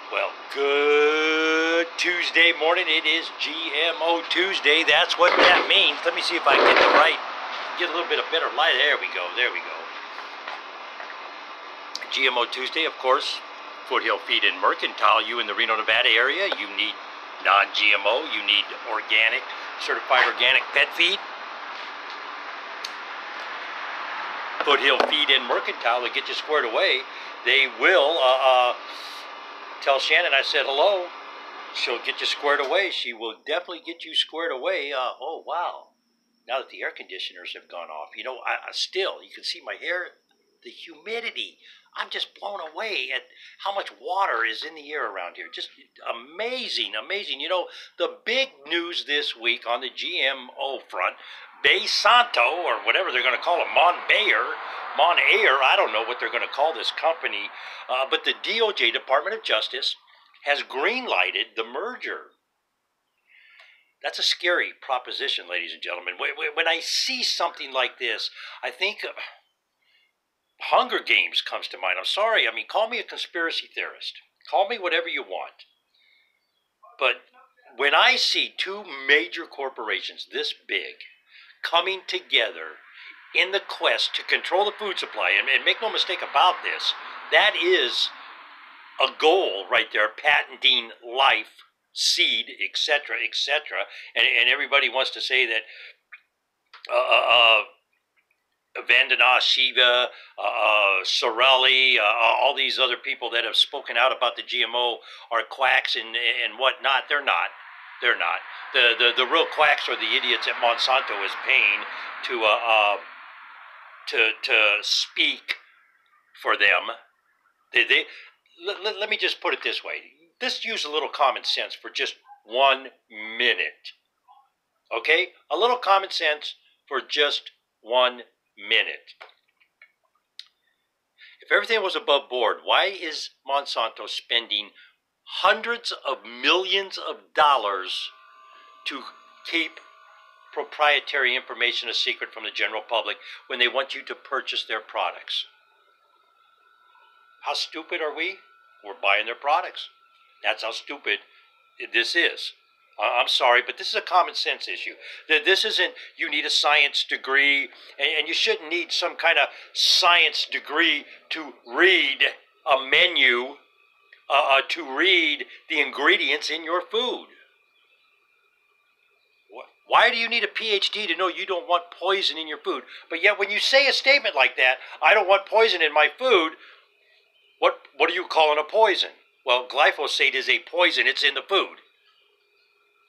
Well, good Tuesday morning. It is GMO Tuesday. That's what that means. Let me see if I get get a little bit of better light. There we go. GMO Tuesday, of course, Foothill Feed and Mercantile. You in the Reno, Nevada area, you need non-GMO. You need organic, certified organic pet feed. Foothill Feed and Mercantile will get you squared away. They will tell Shannon I said hello. She'll get you squared away. She will definitely get you squared away. Oh, wow. Now that the air conditioners have gone off, you know, I still, you can see my hair, the humidity. I'm just blown away at how much water is in the air around here. Just amazing, amazing. You know, the big news this week on the GMO front, Monsanto, or whatever they're going to call it, Monair, I don't know what they're going to call this company, but the DOJ, Department of Justice, has green-lighted the merger. That's a scary proposition, ladies and gentlemen. When I see something like this, I think Hunger Games comes to mind. I'm sorry. I mean, call me a conspiracy theorist. Call me whatever you want. But when I see two major corporations this big coming together in the quest to control the food supply, and make no mistake about this, that is a goal right there, patenting life, seed, etc., etc., and everybody wants to say that Vandana Shiva, Sorelli, all these other people that have spoken out about the GMO are quacks and whatnot. They're not. They're not. The real quacks are the idiots that Monsanto is paying to speak for them. Let me just put it this way. Let's use a little common sense for just 1 minute. Okay? A little common sense for just 1 minute. If everything was above board, why is Monsanto spending hundreds of millions of dollars to keep proprietary information a secret from the general public when they want you to purchase their products? How stupid are we? We're buying their products. That's how stupid this is. I'm sorry, but this is a common sense issue. This isn't, you need a science degree, and you shouldn't need some kind of science degree to read a menu, to read the ingredients in your food. Why do you need a PhD to know you don't want poison in your food? But yet when you say a statement like that, I don't want poison in my food, what are you calling a poison? Well, glyphosate is a poison. It's in the food.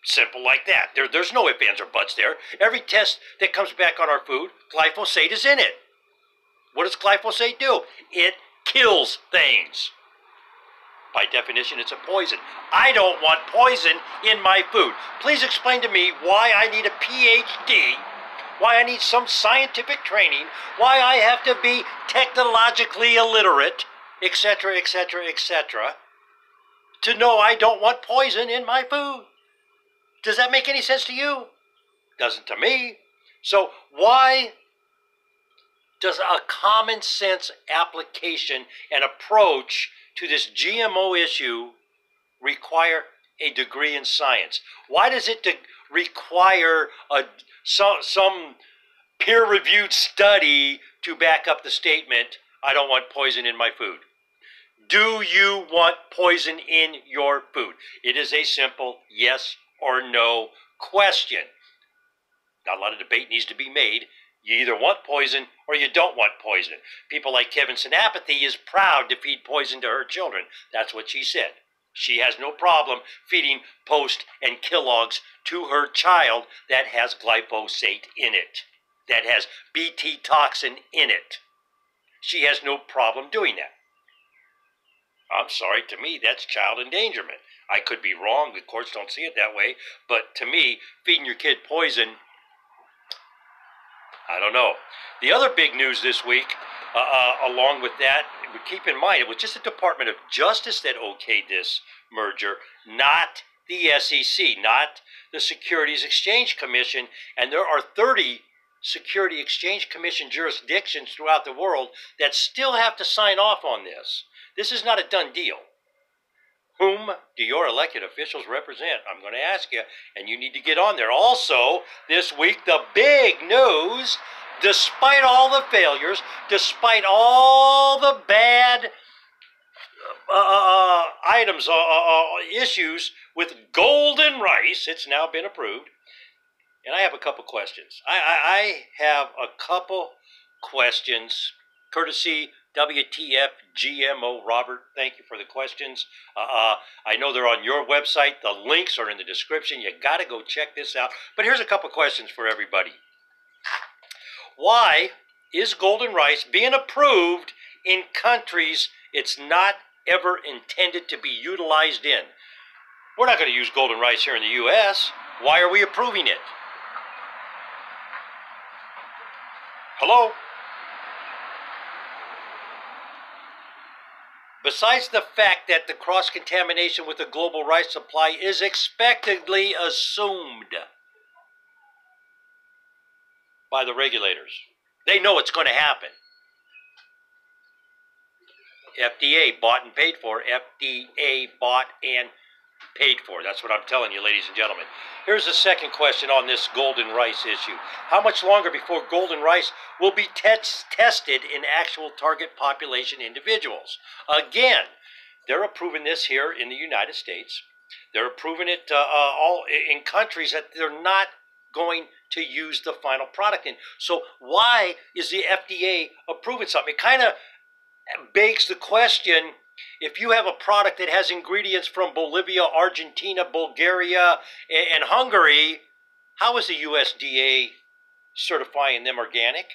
Simple like that. There's no ifs, ands, or buts there. Every test that comes back on our food, glyphosate is in it. What does glyphosate do? It kills things. By definition, it's a poison. I don't want poison in my food. Please explain to me why I need a PhD, why I need some scientific training, why I have to be technologically illiterate, etc., etc., etc., to know I don't want poison in my food. Does that make any sense to you? Doesn't to me. So why does a common sense application and approach to this GMO issue require a degree in science? Why does it require some peer-reviewed study to back up the statement, I don't want poison in my food? Do you want poison in your food? It is a simple yes or no question. Not a lot of debate needs to be made. You either want poison or you don't want poison. People like Kevin Sinapathy is proud to feed poison to her children. That's what she said. She has no problem feeding Post and Kellogg's to her child that has glyphosate in it, that has Bt toxin in it. She has no problem doing that. I'm sorry, to me, that's child endangerment. I could be wrong. The courts don't see it that way. But to me, feeding your kid poison, I don't know. The other big news this week, along with that, keep in mind, it was just the Department of Justice that okayed this merger, not the SEC, not the Securities Exchange Commission. And there are 30 Security Exchange Commission jurisdictions throughout the world that still have to sign off on this. This is not a done deal. Whom do your elected officials represent? I'm going to ask you, and you need to get on there. Also, this week, the big news, despite all the failures, despite all the bad items, issues with golden rice, it's now been approved. And I have a couple questions. I have a couple questions, courtesy WTF GMO Robert. Thank you for the questions. I know they're on your website. The links are in the description. You got to go check this out. But here's a couple questions for everybody. Why is golden rice being approved in countries it's not ever intended to be utilized in? We're not going to use golden rice here in the U.S. Why are we approving it? Hello? Besides the fact that the cross-contamination with the global rice supply is expectedly assumed by the regulators. They know it's going to happen. FDA bought and paid for. FDA bought and paid for. That's what I'm telling you, ladies and gentlemen. Here's the second question on this golden rice issue. How much longer before golden rice will be tested in actual target population individuals? Again, they're approving this here in the United States. They're approving it all in countries that they're not going to use the final product in. So why is the FDA approving something? It kind of begs the question, if you have a product that has ingredients from Bolivia, Argentina, Bulgaria, and Hungary, how is the USDA certifying them organic?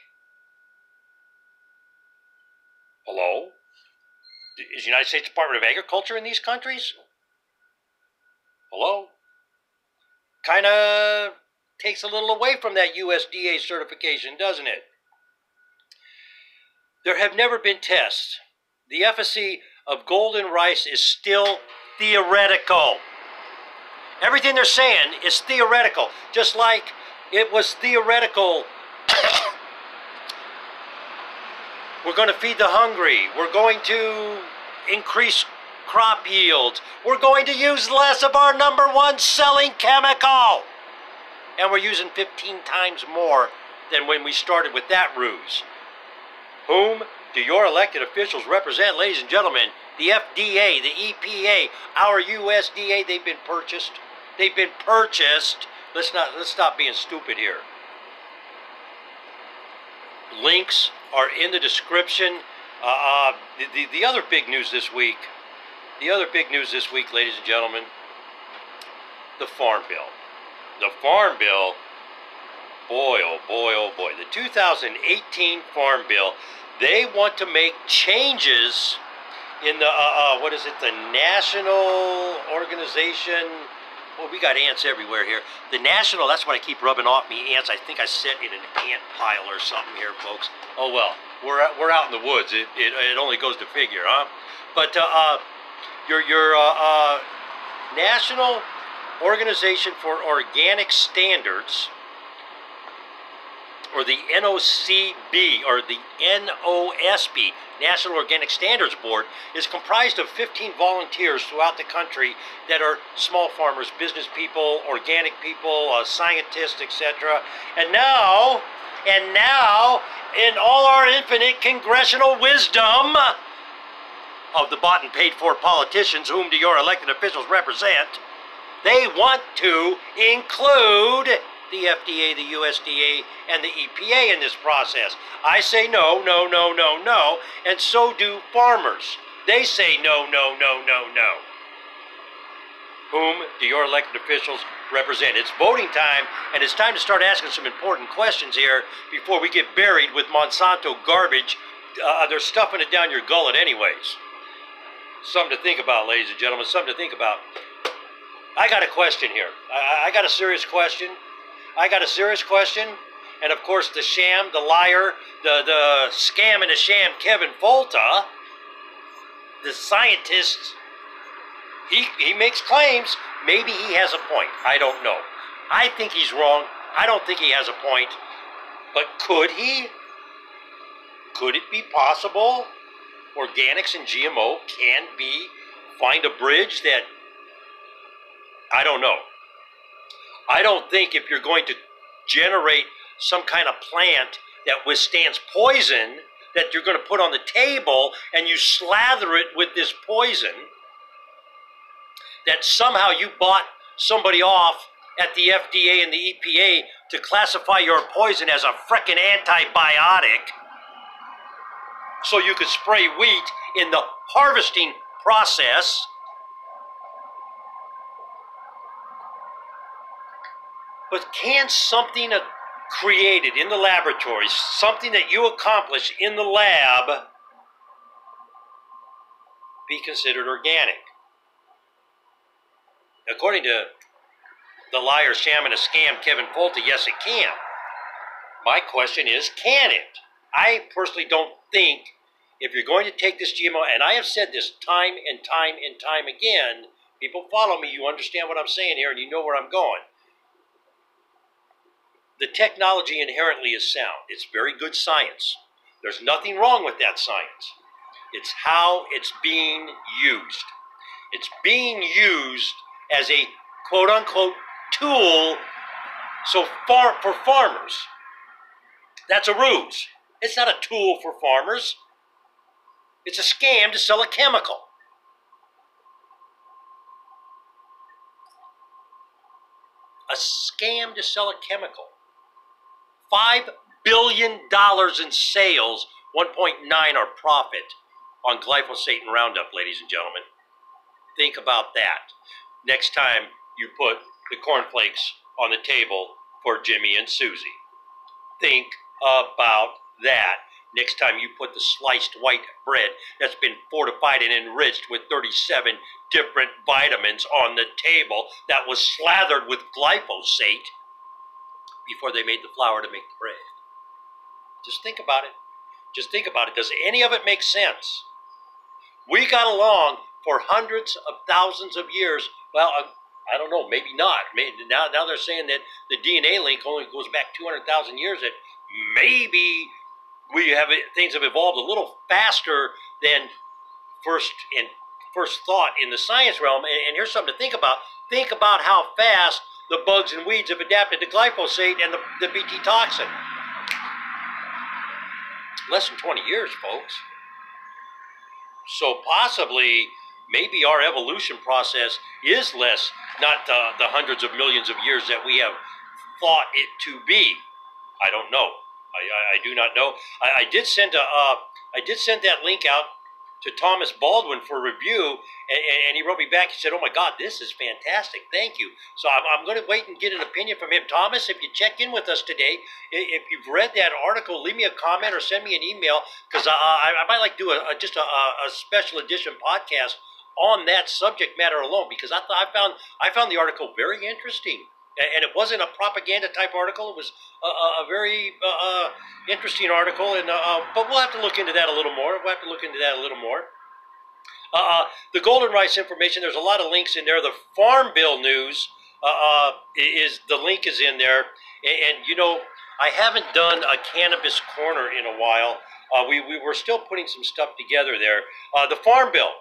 Hello? Is the United States Department of Agriculture in these countries? Hello? Kind of takes a little away from that USDA certification, doesn't it? There have never been tests. The efficacy of golden rice is still theoretical. Everything they're saying is theoretical, just like it was theoretical. We're going to feed the hungry. We're going to increase crop yields. We're going to use less of our number one selling chemical. And we're using 15 times more than when we started with that ruse. Whom do your elected officials represent, ladies and gentlemen? The FDA, the EPA, our USDA, they've been purchased. They've been purchased. Let's stop being stupid here. Links are in the description. The other big news this week, ladies and gentlemen, the Farm Bill. The Farm Bill, boy, oh boy, oh boy. The 2018 Farm Bill, they want to make changes in the, the national organization. Well, we got ants everywhere here. The national, that's what I keep rubbing off me, ants. I think I sit in an ant pile or something here, folks. Oh, well, we're out in the woods. It only goes to figure, huh? But your National Organization for Organic Standards, or the NOCB, or the NOSB, National Organic Standards Board, is comprised of 15 volunteers throughout the country that are small farmers, business people, organic people, scientists, etc. And now, in all our infinite congressional wisdom of the bought and paid for politicians, whom do your elected officials represent, they want to include the FDA, the USDA, and the EPA in this process. I say no, no, no, no, no, and so do farmers. They say no, no, no, no, no. Whom do your elected officials represent? It's voting time, and it's time to start asking some important questions here before we get buried with Monsanto garbage. They're stuffing it down your gullet anyways. Something to think about, ladies and gentlemen, something to think about. I got a question here. I got a serious question. And of course, the sham, the liar, the scam and the sham, Kevin Folta, the scientist, he makes claims. Maybe he has a point. I don't know. I think he's wrong. I don't think he has a point. But could he? Could it be possible organics and GMO can be find a bridge that, I don't know. I don't think if you're going to generate some kind of plant that withstands poison that you're going to put on the table and you slather it with this poison, that somehow you bought somebody off at the FDA and the EPA to classify your poison as a frickin' antibiotic so you could spray wheat in the harvesting process. But can something created in the laboratory, something that you accomplish in the lab, be considered organic? According to the liar, sham, and a scam, Kevin Folty, yes, it can. My question is, can it? I personally don't think if you're going to take this GMO, and I have said this time and time and time again, people follow me, you understand what I'm saying here, and you know where I'm going. The technology inherently is sound. It's very good science. There's nothing wrong with that science. It's how it's being used. It's being used as a quote-unquote tool for farmers. That's a ruse. It's not a tool for farmers. It's a scam to sell a chemical. A scam to sell a chemical. $5 billion in sales, 1.9 are profit on glyphosate and Roundup, ladies and gentlemen. Think about that. Next time you put the cornflakes on the table for Jimmy and Susie. Think about that. Next time you put the sliced white bread that's been fortified and enriched with 37 different vitamins on the table that was slathered with glyphosate before they made the flour to make the bread. Just think about it. Just think about it. Does any of it make sense? We got along for hundreds of thousands of years. Well, I don't know, maybe not. Maybe now they're saying that the DNA link only goes back 200,000 years, that maybe things have evolved a little faster than first thought in the science realm. And here's something to think about. Think about how fast the bugs and weeds have adapted to glyphosate and the Bt toxin. Less than 20 years, folks. So possibly, maybe our evolution process is less, not the hundreds of millions of years that we have thought it to be. I don't know. I do not know. I did send that link out to Thomas Baldwin for review, and he wrote me back. He said, "Oh my God, this is fantastic. Thank you." So I'm going to wait and get an opinion from him. Thomas, if you check in with us today, if you've read that article, leave me a comment or send me an email, because I might like to do just a special edition podcast on that subject matter alone, because I found the article very interesting. And it wasn't a propaganda type article. It was a very interesting article, and but we'll have to look into that a little more. The golden rice information, there's a lot of links in there. The Farm Bill news the link is in there. And you know, I haven't done a cannabis corner in a while. We were still putting some stuff together there. The Farm Bill,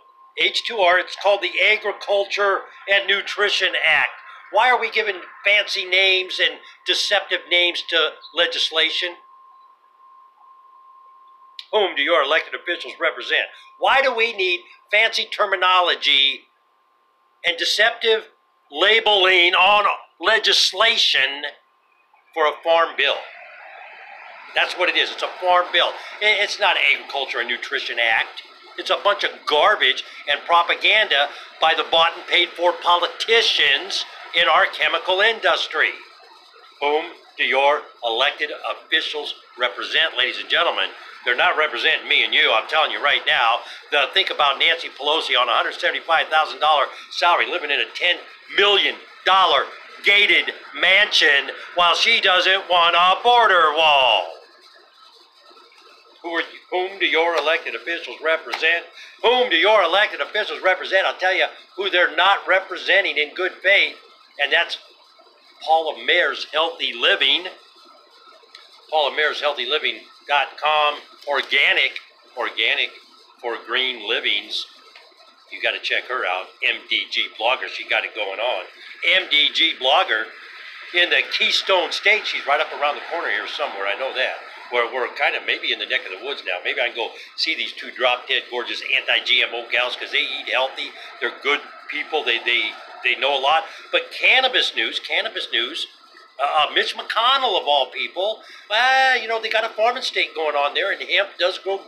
H2R, it's called the Agriculture and Nutrition Act. Why are we giving fancy names and deceptive names to legislation? Whom do your elected officials represent? Why do we need fancy terminology and deceptive labeling on legislation for a farm bill? That's what it is. It's a farm bill. It's not an Agriculture and Nutrition Act. It's a bunch of garbage and propaganda by the bought and paid for politicians in our chemical industry. Whom do your elected officials represent, ladies and gentlemen? They're not representing me and you, I'm telling you right now. Think about Nancy Pelosi on a $175,000 salary, living in a $10 million gated mansion while she doesn't want a border wall. Whom do your elected officials represent? Whom do your elected officials represent? I'll tell you who they're not representing in good faith, and that's Paula Mayer's Healthy Living. Paula Mayer's HealthyLiving.com. Organic for green livings. You got to check her out, MDG Blogger. She got it going on. MDG Blogger in the Keystone State. She's right up around the corner here somewhere. I know that. We're kind of maybe in the neck of the woods now. Maybe I can go see these two drop-dead gorgeous anti-GMO gals because they eat healthy. They're good people. They know a lot. But cannabis news. Mitch McConnell, of all people, you know, they got a farming state going on there, and hemp does grow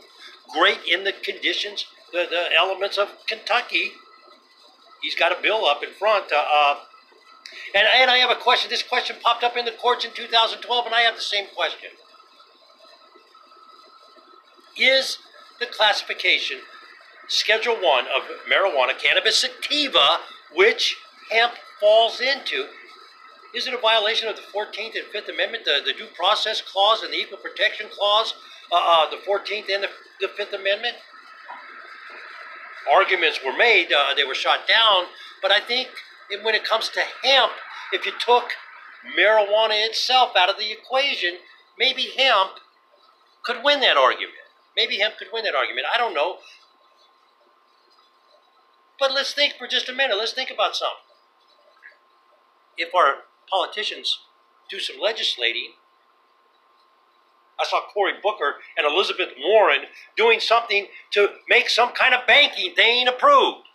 great in the conditions, the elements of Kentucky. He's got a bill up in front. And I have a question. This question popped up in the courts in 2012, and I have the same question. Is the classification Schedule 1 of marijuana, cannabis sativa, which hemp falls into, is it a violation of the 14th and 5th Amendment, the Due Process Clause and the Equal Protection Clause, the 14th and the 5th Amendment? Arguments were made, they were shot down, but I think when it comes to hemp, if you took marijuana itself out of the equation, maybe hemp could win that argument. Maybe hemp could win that argument. I don't know. But let's think for just a minute. Let's think about something. If our politicians do some legislating, I saw Cory Booker and Elizabeth Warren doing something to make some kind of banking thing approved.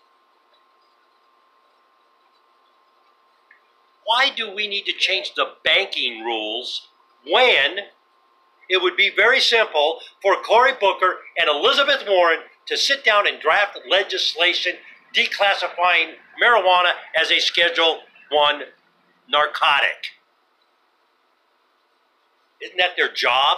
Why do we need to change the banking rules when it would be very simple for Cory Booker and Elizabeth Warren to sit down and draft legislation declassifying marijuana as a Schedule 1 narcotic? Isn't that their job?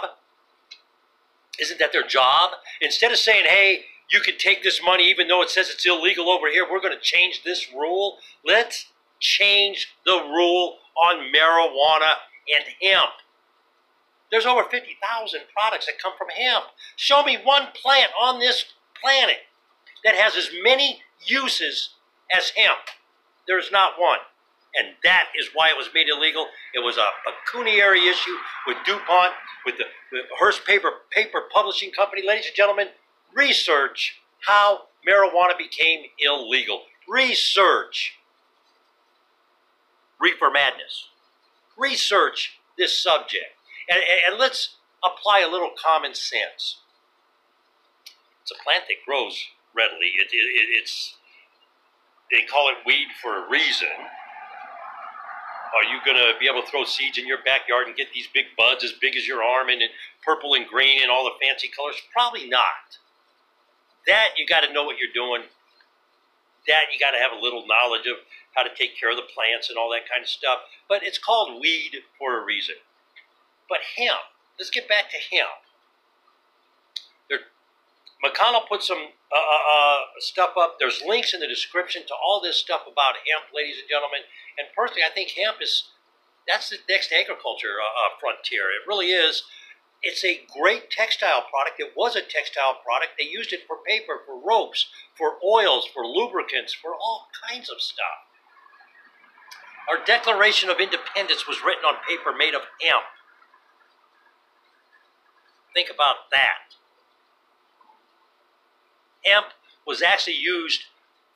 Isn't that their job? Instead of saying, hey, you can take this money even though it says it's illegal over here, we're going to change this rule. Let's change the rule on marijuana and hemp. There's over 50,000 products that come from hemp. Show me one plant on this planet that has as many uses as hemp. There's not one. And that is why it was made illegal. It was a pecuniary issue with DuPont, with the Hearst paper publishing company. Ladies and gentlemen, research how marijuana became illegal. Research reefer madness. Research this subject. And let's apply a little common sense. It's a plant that grows readily. They call it weed for a reason. Are you going to be able to throw seeds in your backyard and get these big buds as big as your arm and purple and green and all the fancy colors? Probably not. That you got to know what you're doing. That you got to have a little knowledge of how to take care of the plants and all that kind of stuff. But it's called weed for a reason. But hemp, let's get back to hemp. McConnell put some stuff up. There's links in the description to all this stuff about hemp, ladies and gentlemen. And personally, I think hemp that's the next agriculture frontier. It really is. It's a great textile product. It was a textile product. They used it for paper, for ropes, for oils, for lubricants, for all kinds of stuff. Our Declaration of Independence was written on paper made of hemp. Think about that. Hemp was actually used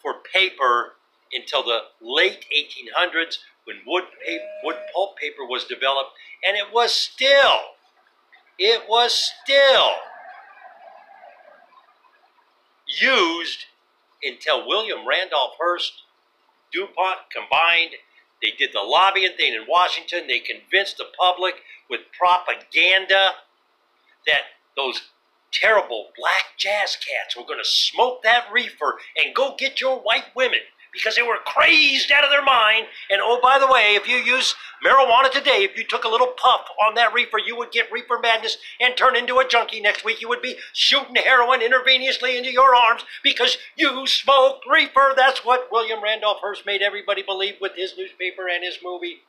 for paper until the late 1800s when wood pulp paper was developed, and it was still used until William Randolph Hearst, DuPont combined. They did the lobbying thing in Washington. They convinced the public with propaganda that those terrible black jazz cats were going to smoke that reefer and go get your white women because they were crazed out of their mind. And oh, by the way, if you use marijuana today, if you took a little puff on that reefer, you would get reefer madness and turn into a junkie next week. You would be shooting heroin intravenously into your arms because you smoked reefer. That's what William Randolph Hearst made everybody believe with his newspaper and his movie.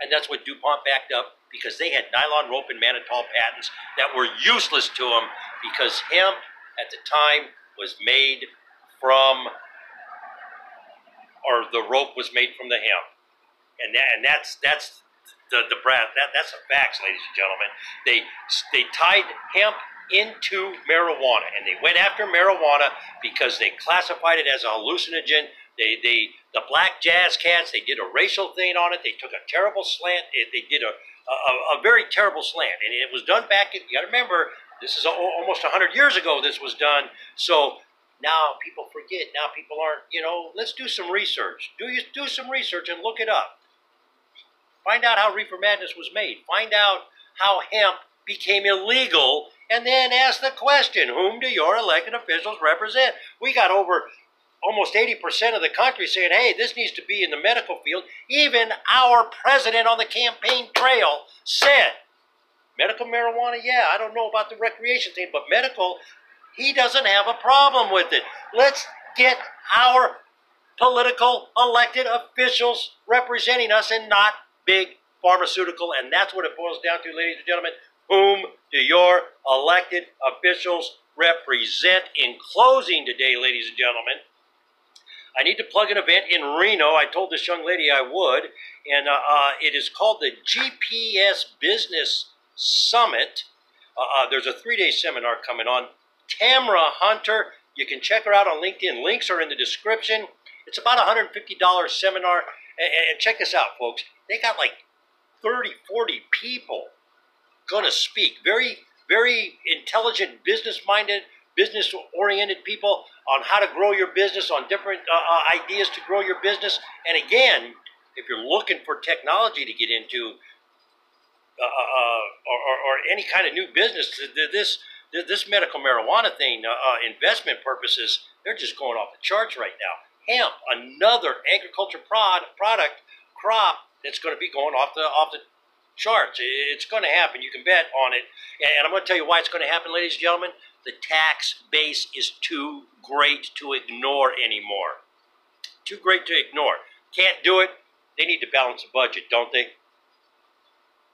And that's what DuPont backed up, because they had nylon rope and mannitol patents that were useless to them because hemp at the time was made from, or the rope was made from the hemp. And that's the brand. That's the facts, ladies and gentlemen. They tied hemp into marijuana, and they went after marijuana because they classified it as a hallucinogen. The black jazz cats, they did a racial thing on it. They took a terrible slant. They did a very terrible slant, and it was done back. You got to remember, this is almost 100 years ago. This was done. So now people forget. Now people aren't. Let's do some research. Do some research and look it up. Find out how Reefer Madness was made. Find out how hemp became illegal, and then ask the question, whom do your elected officials represent? We got over almost 80% of the country saying, hey, this needs to be in the medical field. Even our president on the campaign trail said, medical marijuana, yeah, I don't know about the recreation thing, but medical, he doesn't have a problem with it. Let's get our political elected officials representing us and not big pharmaceutical, and that's what it boils down to, ladies and gentlemen. Whom do your elected officials represent? In closing today, ladies and gentlemen, I need to plug an event in Reno. I told this young lady I would, and it is called the GPS Business Summit. There's a 3-day seminar coming on. Tamara Hunter, you can check her out on LinkedIn. Links are in the description. It's about a $150 seminar. And check this out, folks. They got like 30, 40 people going to speak. Very, very intelligent, business-minded, business-oriented people on how to grow your business, on different ideas to grow your business. And again, if you're looking for technology to get into or any kind of new business, this medical marijuana thing, investment purposes, they're just going off the charts right now. Hemp, another agriculture crop that's going to be going off the charts. It's going to happen. You can bet on it. And I'm going to tell you why it's going to happen, ladies and gentlemen. The tax base is too great to ignore anymore. Too great to ignore. Can't do it. They need to balance the budget, don't they?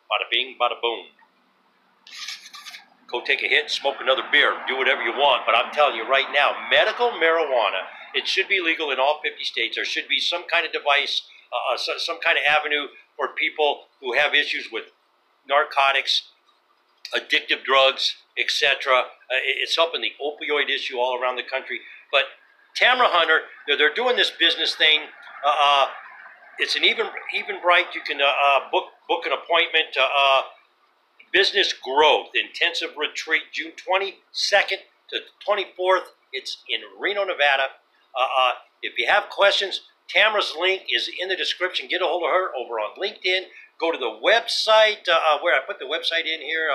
Bada bing, bada boom. Go take a hit, smoke another beer, do whatever you want. But I'm telling you right now, medical marijuana, it should be legal in all 50 states. There should be some kind of device, some kind of avenue for people who have issues with narcotics, addictive drugs, etc. It's helping the opioid issue all around the country. But Tamara Hunter, they're doing this business thing. It's an Eventbrite. You can book an appointment. Business Growth Intensive Retreat, June 22nd to 24th. It's in Reno, Nevada. If you have questions, Tamara's link is in the description. Get a hold of her over on LinkedIn. Go to the website, where I put the website in here,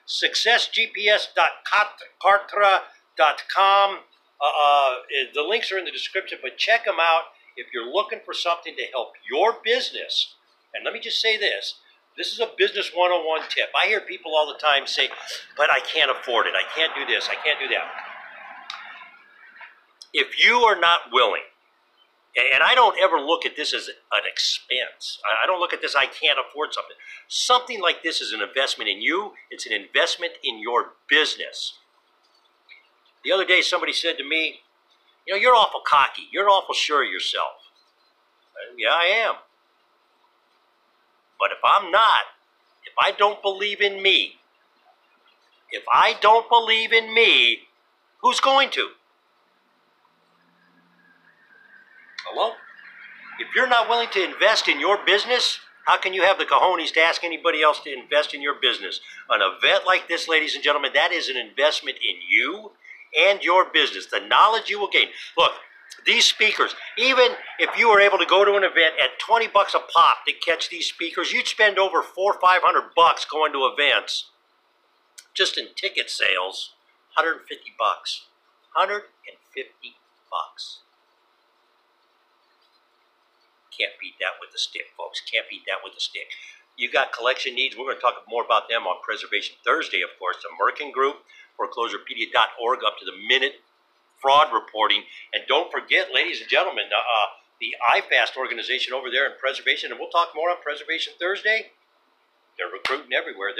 successgps.cartra.com. The links are in the description, but check them out if you're looking for something to help your business. And let me just say this. This is a business 101 tip. I hear people all the time say, but I can't afford it. I can't do this. I can't do that. If you are not willing, and I don't ever look at this as an expense. I don't look at this, I can't afford something. Something like this is an investment in you. It's an investment in your business. The other day somebody said to me, you're awful cocky. You're awful sure of yourself. Yeah, I am. But if I'm not, if I don't believe in me, who's going to? Hello? If you're not willing to invest in your business, how can you have the cojones to ask anybody else to invest in your business? An event like this, ladies and gentlemen, that is an investment in you and your business. The knowledge you will gain. Look, these speakers, even if you were able to go to an event at $20 a pop to catch these speakers, you'd spend over $400 or $500 going to events. Just in ticket sales, $150. $150. Can't beat that with a stick, folks. Can't beat that with a stick. You got collection needs. We're going to talk more about them on Preservation Thursday, of course. The Merkin Group, foreclosurepedia.org, up to the minute fraud reporting. And don't forget, ladies and gentlemen, the IFAST organization over there in Preservation, and we'll talk more on Preservation Thursday. They're recruiting everywhere.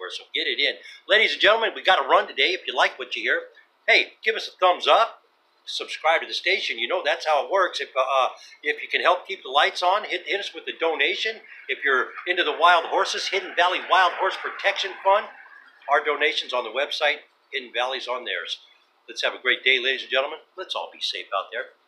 So get it in. Ladies and gentlemen, we got to run today. If you like what you hear, hey, give us a thumbs up. Subscribe to the station. That's how it works. If you can help keep the lights on, hit us with a donation. If you're into the wild horses, Hidden Valley Wild Horse Protection Fund, Our donations on the website, Hidden Valley's on theirs. Let's have a great day, ladies and gentlemen. Let's all be safe out there.